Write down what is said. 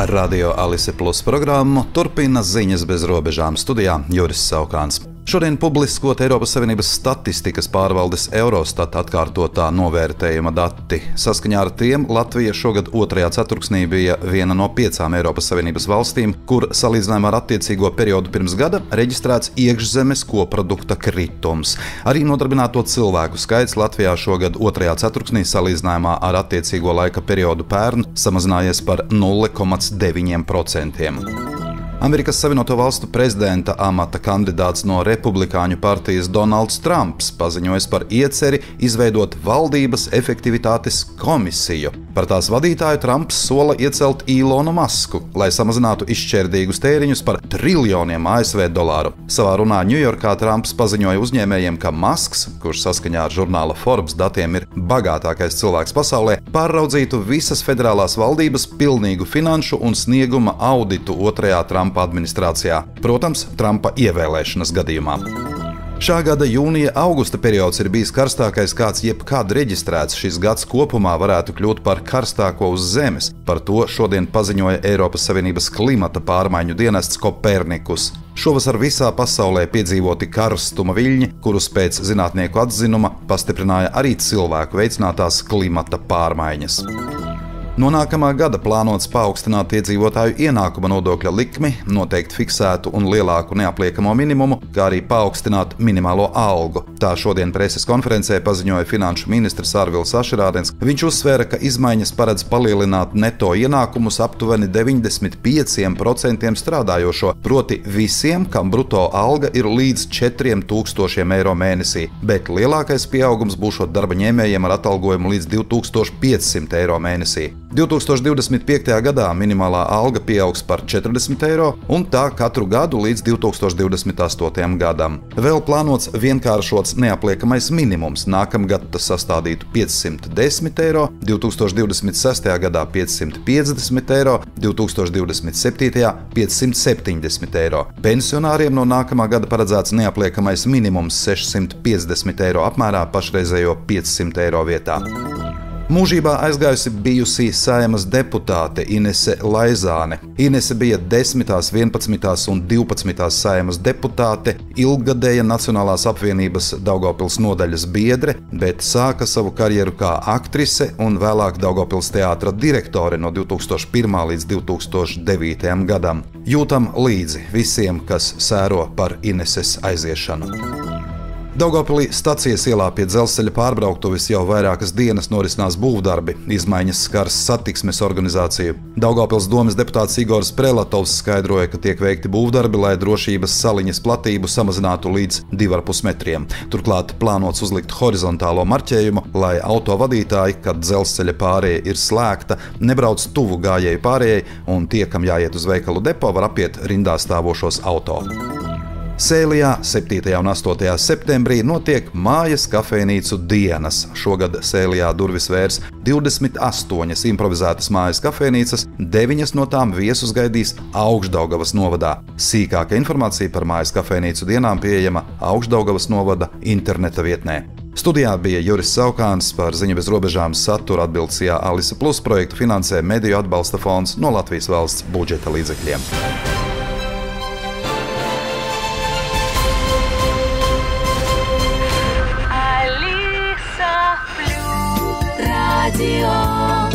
Radio Alise Plus programmu turpina ziņas bez robežām studijā Juris Saukāns. Šodien publiskot Eiropas Savienības statistikas pārvaldes Eurostat atkārtotā novērtējuma dati. Saskaņā ar tiem Latvija šogad 2. ceturksnī bija viena no 5 Eiropas Savienības valstīm, kur salīdzinājumā ar attiecīgo periodu pirms gada reģistrēts iekšzemes koprodukta kritums. Arī nodarbināto cilvēku skaits Latvijā šogad 2. ceturksnī salīdzinājumā ar attiecīgo laika periodu pērn samazinājies par 0,9%. Amerikas Savienoto Valstu prezidenta amata kandidāts no Republikāņu partijas Donalds Trumps paziņojis par ieceri izveidot valdības efektivitātes komisiju. Par tās vadītāju Trumps sola iecelt Ilonu Masku, lai samazinātu izšķērdīgus tēriņus par triljoniem ASV dolāru. Savā runā Ņujorkā Trumps paziņoja uzņēmējiem, ka Masks, kurš saskaņā ar žurnāla Forbes datiem ir bagātākais cilvēks pasaulē, pārraudzītu visas federālās valdības pilnīgu finanšu un snieguma auditu 2. Trumpa administrācijā, protams, Trumpa ievēlēšanas gadījumā. Šā gada jūnija-augusta periods ir bijis karstākais, kāds jebkad reģistrēts. Šis gads kopumā varētu kļūt par karstāko uz Zemes. Par to šodien paziņoja Eiropas Savienības klimata pārmaiņu dienests Kopernikus. Šovasar visā pasaulē piedzīvoti karstuma viļņi, kurus pēc zinātnieku atzinuma pastiprināja arī cilvēku veicinātās klimata pārmaiņas. No nākamā gada plānots paaugstināt iedzīvotāju ienākuma nodokļa likmi, noteikt fiksētu un lielāku neapliekamo minimumu, kā arī paaugstināt minimālo algu. Tā šodien preses konferencē paziņoja finanšu ministrs Arvils Ašerādens. Viņš uzsvēra, ka izmaiņas paredz palielināt neto ienākumus aptuveni 95% strādājošo, proti visiem, kam bruto alga ir līdz 4000 eiro mēnesī, bet lielākais pieaugums būšot darba ņēmējiem ar atalgojumu līdz 2500 eiro mēnesī. 2025. gadā minimālā alga pieaugs par 40 eiro, un tā katru gadu līdz 2028. gadam. Vēl plānots vienkāršots neapliekamais minimums. Nākamgad tas sastādītu 510 eiro, 2026. gadā 550 eiro, 2027. 570 eiro. Pensionāriem no nākamā gada paredzēts neapliekamais minimums 650 eiro apmērā pašreizējo 500 eiro vietā. Mūžībā aizgājusi bijusī Saeimas deputāte Inese Laizāne. Inese bija 10., 11. un 12. Saeimas deputāte, ilggadēja Nacionālās apvienības Daugavpils nodaļas biedre, bet sāka savu karjeru kā aktrise un vēlāk Daugavpils teātra direktore no 2001. līdz 2009. gadam. Jūtam līdzi visiem, kas sēro par Ineses aiziešanu. Daugavpilī stacijas ielā pie dzelzceļa pārbrauktuves jau vairākas dienas norisinās būvdarbi. Izmaiņas skars satiksmes organizāciju. Daugavpils domes deputāts Igors Prelatovs skaidroja, ka tiek veikti būvdarbi, lai drošības saliņas platību samazinātu līdz 2,5 metriem. Turklāt plānots uzlikt horizontālo marķējumu, lai autovadītāji, kad dzelzceļa pārēja ir slēgta, nebrauc tuvu gājēju pārējai un tie, kam jāiet uz veikalu depo, var apiet rindā stāvošos auto. Sēlijā 7. un 8. septembrī notiek mājas kafejnīcu dienas. Šogad Sēlijā durvis vērs 28 improvizētas mājas kafejnīcas, 9 no tām viesus gaidīs Augšdaugavas novadā. Sīkāka informācija par mājas kafejnīcu dienām pieejama Augšdaugavas novada interneta vietnē. Studijā bija Juris Saukāns. Par ziņu bez robežām satura atbilstajā Alise Plus projektu finansē Mediju atbalsta fonds no Latvijas valsts budžeta līdzekļiem. Radio